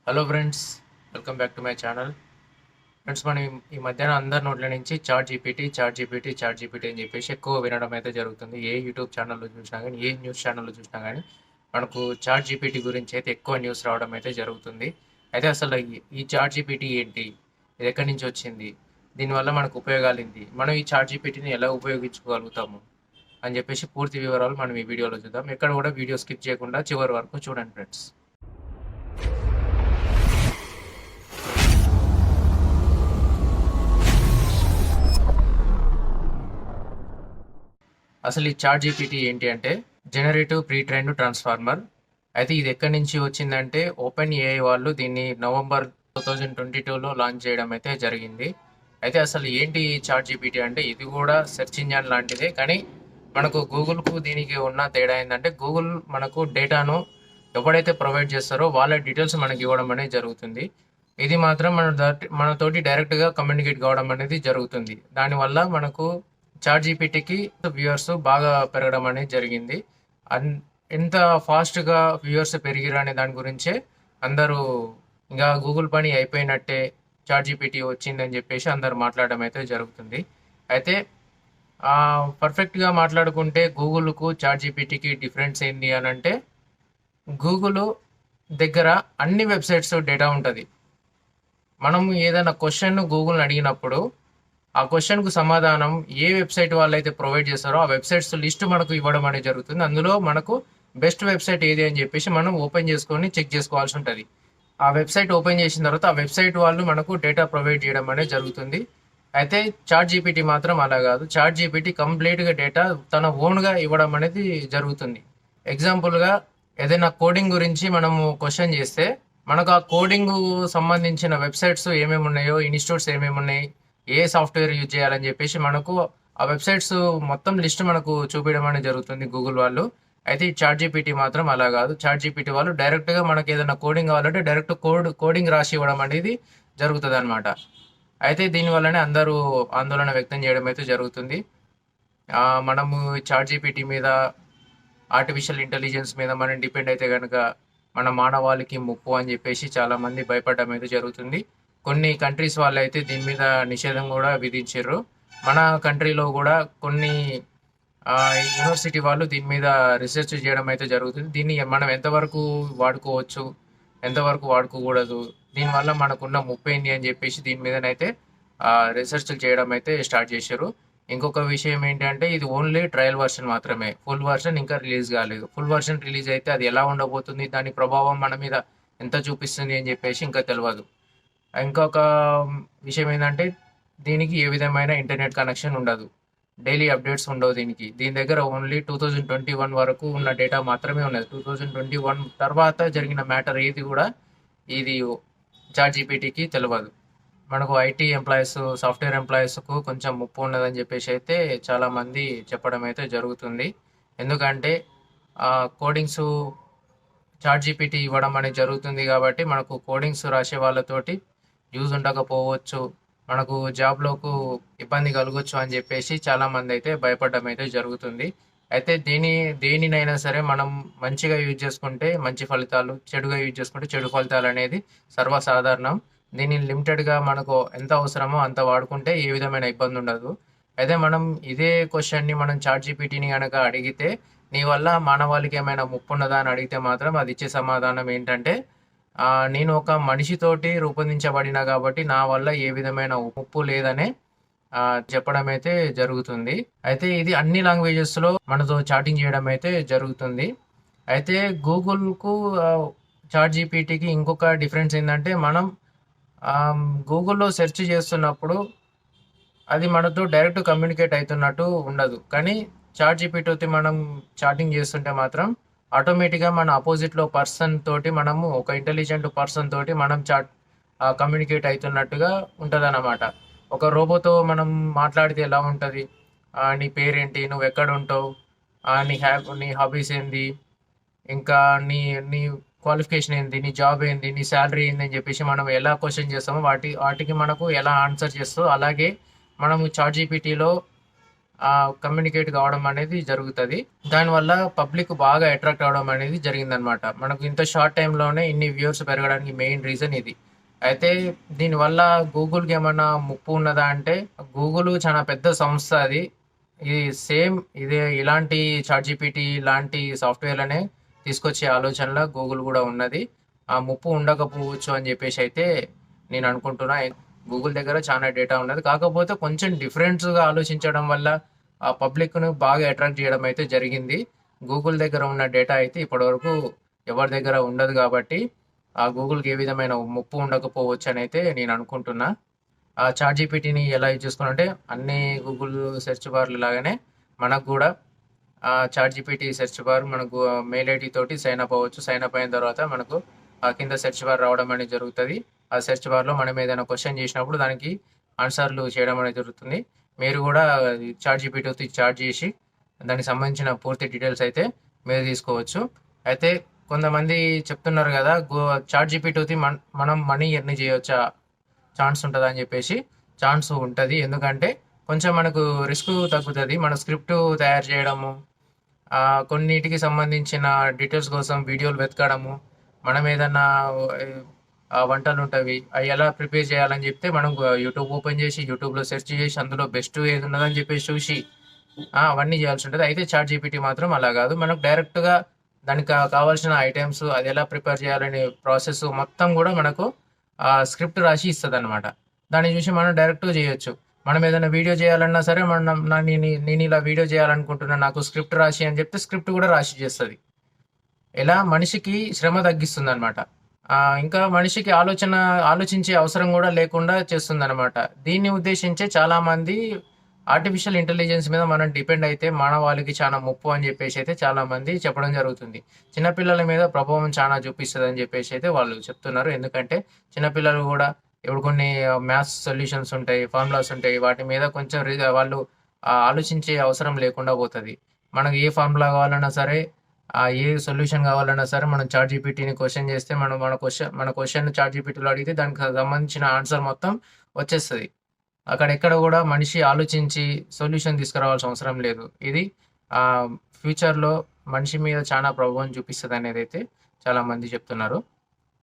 Hello friends, welcome back to my channel. Friends, మనం ఈ మధ్యన అందరి నోట్ల నుంచి చాట్ జీపీటీ అని చెప్పేసి ఎక్కువ వినడం అయితే జరుగుతుంది. ఏ యూట్యూబ్ ఛానల్లో చూసినా కానీ, ఏ న్యూస్ ఛానల్లో చూసినా కానీ మనకు చాట్ జీపీటీ గురించి అయితే ఎక్కువ న్యూస్ రావడం అయితే జరుగుతుంది. అయితే అసలు ఈ చాట్ జీపీటీ ఏంటి, ఇది ఎక్కడి నుంచి వచ్చింది, దీనివల్ల మనకు ఉపయోగాలు ఏంటి, మనం ఈ చాట్ జీపీటీని ఎలా ఉపయోగించుకోగలుగుతాము అని చెప్పేసి పూర్తి వివరాలు మనం ఈ వీడియోలో చూద్దాం. ఎక్కడ కూడా వీడియో స్కిప్ చేయకుండా చివరి వరకు చూడండి ఫ్రెండ్స్. అసలు ఈ చాట్ జీపీటీ ఏంటి అంటే జనరేటివ్ ప్రీ ట్రైన్డ్ ట్రాన్స్ఫార్మర్. అయితే ఇది ఎక్కడి నుంచి వచ్చిందంటే ఓపెన్ ఏఐ వాళ్ళు దీన్ని నవంబర్ 2022లో లాంచ్ చేయడం అయితే జరిగింది. అయితే అసలు ఏంటి ఈ చాట్ జీపీటీ అంటే ఇది కూడా సెర్చ్ ఇంజన్ లాంటిదే, కానీ మనకు గూగుల్కు దీనికి ఉన్న తేడా ఏంటంటే గూగుల్ మనకు డేటాను ఎవడైతే ప్రొవైడ్ చేస్తారో వాళ్ళ డీటెయిల్స్ మనకి ఇవ్వడం అనేది జరుగుతుంది. ఇది మాత్రం మనతోటి డైరెక్ట్గా కమ్యూనికేట్ కావడం అనేది జరుగుతుంది. దానివల్ల మనకు చాట్ జీపీటీకి వ్యూవర్స్ బాగా పెరగడం అనేది జరిగింది. ఎంత ఫాస్ట్గా వ్యూవర్స్ పెరిగిరు అనే దాని గురించే అందరూ ఇంకా గూగుల్ పని అయిపోయినట్టే, చాట్ జీపీటీ వచ్చిందని చెప్పేసి అందరు మాట్లాడడం అయితే జరుగుతుంది. అయితే పర్ఫెక్ట్గా మాట్లాడుకుంటే గూగుల్కు చాట్ జీపీటీకి డిఫరెన్స్ ఏంటి అని అంటే, గూగుల్ దగ్గర అన్ని వెబ్సైట్స్ డేటా ఉంటుంది. మనం ఏదైనా క్వశ్చన్ గూగుల్ని అడిగినప్పుడు ఆ క్వశ్చన్కు సమాధానం ఏ వెబ్సైట్ వాళ్ళైతే ప్రొవైడ్ చేస్తారో ఆ వెబ్సైట్స్ లిస్ట్ మనకు ఇవ్వడం అనేది జరుగుతుంది. అందులో మనకు బెస్ట్ వెబ్సైట్ ఏది అని చెప్పేసి మనం ఓపెన్ చేసుకొని చెక్ చేసుకోవాల్సి ఉంటుంది. ఆ వెబ్సైట్ ఓపెన్ చేసిన తర్వాత ఆ వెబ్సైట్ వాళ్ళు మనకు డేటా ప్రొవైడ్ చేయడం అనేది జరుగుతుంది. అయితే చాట్ జీపీటీ మాత్రం అలా కాదు. చాట్ జీపీటీ కంప్లీట్గా డేటా తన ఓన్గా ఇవ్వడం అనేది జరుగుతుంది. ఎగ్జాంపుల్గా ఏదైనా కోడింగ్ గురించి మనము క్వశ్చన్ చేస్తే మనకు ఆ కోడింగ్ సంబంధించిన వెబ్సైట్స్ ఏమేమి ఉన్నాయో, ఇన్స్టిట్యూట్స్ ఏమేమి ఉన్నాయి, ఏ సాఫ్ట్వేర్ యూజ్ చేయాలని చెప్పేసి మనకు ఆ వెబ్సైట్స్ మొత్తం లిస్ట్ మనకు చూపించడం అనేది జరుగుతుంది గూగుల్ వాళ్ళు. అయితే ఈ చాట్ జీపీటీ మాత్రం అలా కాదు. చాట్ జీపీటీ వాళ్ళు డైరెక్ట్గా మనకి ఏదైనా కోడింగ్ కావాలంటే డైరెక్ట్ కోడింగ్ రాసి ఇవ్వడం అనేది జరుగుతుంది అనమాట. అయితే దీనివల్లనే అందరూ ఆందోళన వ్యక్తం చేయడం అయితే జరుగుతుంది. మనము చాట్ జీపీటీ మీద, ఆర్టిఫిషియల్ ఇంటెలిజెన్స్ మీద మనం డిపెండ్ అయితే కనుక మన మానవాళికి ముప్పు అని చెప్పేసి చాలామంది భయపడడం అయితే జరుగుతుంది. కొన్ని కంట్రీస్ వాళ్ళు అయితే దీని మీద నిషేధం కూడా విధించారు. మన కంట్రీలో కూడా కొన్ని యూనివర్సిటీ వాళ్ళు దీని మీద రీసెర్చ్ చేయడం అయితే జరుగుతుంది. దీన్ని మనం ఎంతవరకు వాడుకోవచ్చు, ఎంతవరకు వాడుకోకూడదు, దీనివల్ల మనకున్న ముప్పు ఏంటి అని చెప్పేసి దీని మీదనైతే రీసెర్చ్లు చేయడం అయితే స్టార్ట్ చేశారు. ఇంకొక విషయం ఏంటంటే ఇది ఓన్లీ ట్రయల్ వర్షన్ మాత్రమే, ఫుల్ వర్షన్ ఇంకా రిలీజ్ కాలేదు. ఫుల్ వర్షన్ రిలీజ్ అయితే అది ఎలా ఉండబోతుంది, దాని ప్రభావం మన మీద ఎంత చూపిస్తుంది అని చెప్పేసి ఇంకా తెలియదు. ఇంకొక విషయం ఏంటంటే దీనికి ఏ విధమైన ఇంటర్నెట్ కనెక్షన్ ఉండదు, డైలీ అప్డేట్స్ ఉండవు. దీని దగ్గర ఓన్లీ 2021 వరకు ఉన్న డేటా మాత్రమే ఉన్నది. 2021 తర్వాత జరిగిన మ్యాటర్ ఏది కూడా ఇది చాట్ జీపీటీకి తెలియదు. మనకు ఐటీ ఎంప్లాయీస్, సాఫ్ట్వేర్ ఎంప్లాయీస్కు కొంచెం ముప్పు ఉన్నదని చెప్పేసి అయితే చాలామంది చెప్పడం అయితే జరుగుతుంది. ఎందుకంటే కోడింగ్స్ చాట్ జీపీటీ ఇవ్వడం అనేది జరుగుతుంది కాబట్టి మనకు కోడింగ్స్ రాసే వాళ్ళతోటి యూజ్ ఉండకపోవచ్చు, మనకు జాబ్లోకి ఇబ్బంది కలగవచ్చు అని చెప్పేసి చాలామంది అయితే భయపడడం అయితే జరుగుతుంది. అయితే దేనినైనా సరే మనం మంచిగా యూజ్ చేసుకుంటే మంచి ఫలితాలు, చెడుగా యూజ్ చేసుకుంటే చెడు ఫలితాలు అనేది సర్వసాధారణం. దీన్ని లిమిటెడ్గా మనకు ఎంత అవసరమో అంత వాడుకుంటే ఏ విధమైన ఇబ్బంది ఉండదు. అయితే మనం ఇదే క్వశ్చన్ని మనం చాట్ జీపీటీని కనుక అడిగితే నీ వల్ల మానవాళికి ఏమైనా ముప్పు ఉన్నదా అని అడిగితే మాత్రం అది ఇచ్చే సమాధానం ఏంటంటే, నేను ఒక మనిషితోటి రూపొందించబడిన కాబట్టి నా వల్ల ఏ విధమైన ముప్పు లేదనే చెప్పడం అయితే జరుగుతుంది. అయితే ఇది అన్ని లాంగ్వేజెస్లో మనతో చాటింగ్ చేయడం అయితే జరుగుతుంది. అయితే గూగుల్కు చాట్ జీపీటీకి ఇంకొక డిఫరెన్స్ ఏంటంటే, మనం గూగుల్లో సెర్చ్ చేస్తున్నప్పుడు అది మనతో డైరెక్ట్ కమ్యూనికేట్ అవుతున్నట్టు ఉండదు. కానీ చాట్ జీపీటీతో మనం చాటింగ్ చేస్తుంటే మాత్రం ఆటోమేటిక్గా మన అపోజిట్లో పర్సన్ తోటి, మనము ఒక ఇంటెలిజెంట్ పర్సన్ తోటి మనం కమ్యూనికేట్ అవుతున్నట్టుగా ఉంటుంది అన్నమాట. ఒక రోబోతో మనం మాట్లాడితే ఎలా ఉంటుంది, నీ పేరేంటి, నువ్వు ఎక్కడ ఉంటావు, నీ హాబీస్ ఏంది, ఇంకా నీ నీ క్వాలిఫికేషన్ ఏంది, నీ జాబ్ ఏంది, నీ శాలరీ ఏంది అని చెప్పేసి మనం ఎలా క్వశ్చన్ చేస్తామో వాటికి మనకు ఎలా ఆన్సర్ చేస్తామో అలాగే మనము చాట్ జీపీటీలో కమ్యూనికేట్ కావడం అనేది జరుగుతుంది. దానివల్ల పబ్లిక్ బాగా అట్రాక్ట్ అవడం అనేది జరిగిందనమాట. మనకు ఇంత షార్ట్ టైంలోనే ఇన్ని వ్యూవర్స్ పెరగడానికి మెయిన్ రీజన్ ఇది. అయితే దీనివల్ల గూగుల్కి ఏమన్నా ముప్పు ఉన్నదా అంటే, గూగుల్ చాలా పెద్ద సంస్థ అది. ఇది సేమ్ ఇదే ఇలాంటి చాట్ జీపీటీ ఇలాంటి సాఫ్ట్వేర్లనే తీసుకొచ్చే ఆలోచనలో గూగుల్ కూడా ఉన్నది. ఆ ముప్పు ఉండకపోవచ్చు అని చెప్పేసి అయితే నేను అనుకుంటున్నా. గూగుల్ దగ్గర చాలా డేటా ఉన్నది, కాకపోతే కొంచెం డిఫరెంట్గా ఆలోచించడం వల్ల ఆ పబ్లిక్ను బాగా అట్రాక్ట్ చేయడం అయితే జరిగింది. గూగుల్ దగ్గర ఉన్న డేటా అయితే ఇప్పటివరకు ఎవరి దగ్గర ఉండదు కాబట్టి ఆ గూగుల్కి ఏ విధమైన ముప్పు ఉండకపోవచ్చు అని అయితే నేను అనుకుంటున్నా. ఆ చాట్ జీపీటీని ఎలా యూజ్ చేసుకోవాలంటే, అన్ని గూగుల్ సెర్చ్ బార్లు లాగానే మనకు కూడా ఆ చాట్ జీపీటీ సెర్చ్ బార్ మనకు మెయిల్ ఐడి తోటి సైన్ అప్ అవ్వచ్చు. సైన్ అప్ అయిన తర్వాత మనకు ఆ కింద సెర్చ్ బార్ రావడం అనేది జరుగుతుంది. ఆ సెర్చ్ బార్లో మనం ఏదైనా క్వశ్చన్ చేసినప్పుడు దానికి ఆన్సర్లు చేయడం అనేది జరుగుతుంది. మీరు కూడా చాట్ జీపీటీతో చాట్ చేసి దానికి సంబంధించిన పూర్తి డీటెయిల్స్ అయితే మీరు తీసుకోవచ్చు. అయితే కొంతమంది చెప్తున్నారు కదా, చాట్ జీపీటీతో మనం మనీ ఎర్న్ చేయవచ్చా, ఛాన్స్ ఉంటుందా అని చెప్పేసి. ఛాన్స్ ఉంటుంది, ఎందుకంటే కొంచెం మనకు రిస్క్ తగ్గుతుంది. మన స్క్రిప్ట్ తయారు చేయడము, కొన్నిటికి సంబంధించిన డీటెయిల్స్ కోసం వీడియోలు వెతకడము, మనం ఏదన్నా వంటలు ఉంటవి అవి ఎలా ప్రిపేర్ చేయాలని చెప్తే మనం యూట్యూబ్ ఓపెన్ చేసి యూట్యూబ్లో సెర్చ్ చేసి అందులో బెస్ట్ ఏది ఉన్నదని చెప్పేసి చూసి అవన్నీ చేయాల్సి ఉంటుంది. అయితే చాట్ జీపీటీ మాత్రం అలా కాదు. మనకు డైరెక్ట్గా దానికి కావాల్సిన ఐటమ్స్ అది ఎలా ప్రిపేర్ చేయాలనే ప్రాసెస్ మొత్తం కూడా మనకు స్క్రిప్ట్ రాసి ఇస్తుంది అనమాట. దాన్ని చూసి మనం డైరెక్ట్గా చేయొచ్చు. మనం ఏదైనా వీడియో చేయాలన్నా సరే, నేను ఇలా వీడియో చేయాలనుకుంటున్నాను, నాకు స్క్రిప్ట్ రాసి అని చెప్తే స్క్రిప్ట్ కూడా రాసి చేస్తుంది. ఇలా మనిషికి శ్రమ తగ్గిస్తుంది అనమాట. ఇంకా మనిషికి ఆలోచించే అవసరం కూడా లేకుండా చేస్తుంది అనమాట. దీన్ని ఉద్దేశించే చాలా మంది ఆర్టిఫిషియల్ ఇంటెలిజెన్స్ మీద మనం డిపెండ్ అయితే మానవాళికి చాలా ముప్పు అని చెప్పేసి అయితే చాలా మంది చెప్పడం జరుగుతుంది. చిన్నపిల్లల మీద ప్రభావం చాలా చూపిస్తుంది అని చెప్పేసి అయితే వాళ్ళు చెప్తున్నారు. ఎందుకంటే చిన్నపిల్లలు కూడా ఇప్పుడు కొన్ని మ్యాథ్స్ సొల్యూషన్స్ ఉంటాయి, ఫార్ములాస్ ఉంటాయి, వాటి మీద కొంచెం వాళ్ళు ఆలోచించే అవసరం లేకుండా పోతుంది. మనకు ఏ ఫార్ములా కావాలన్నా సరే, ఏ సొల్యూషన్ కావాలన్నా సరే మనం చాట్ జీపీటీని క్వశ్చన్ చేస్తే మనం మన క్వశ్చన్ చాట్ జీపీటీలో అడిగితే దానికి సంబంధించిన ఆన్సర్ మొత్తం వచ్చేస్తుంది. అక్కడ ఎక్కడ కూడా మనిషి ఆలోచించి సొల్యూషన్ తీసుకురావాల్సిన అవసరం లేదు. ఇది ఫ్యూచర్లో మనిషి మీద చాలా ప్రభావం చూపిస్తుంది అనేది అయితే చాలా మంది చెప్తున్నారు.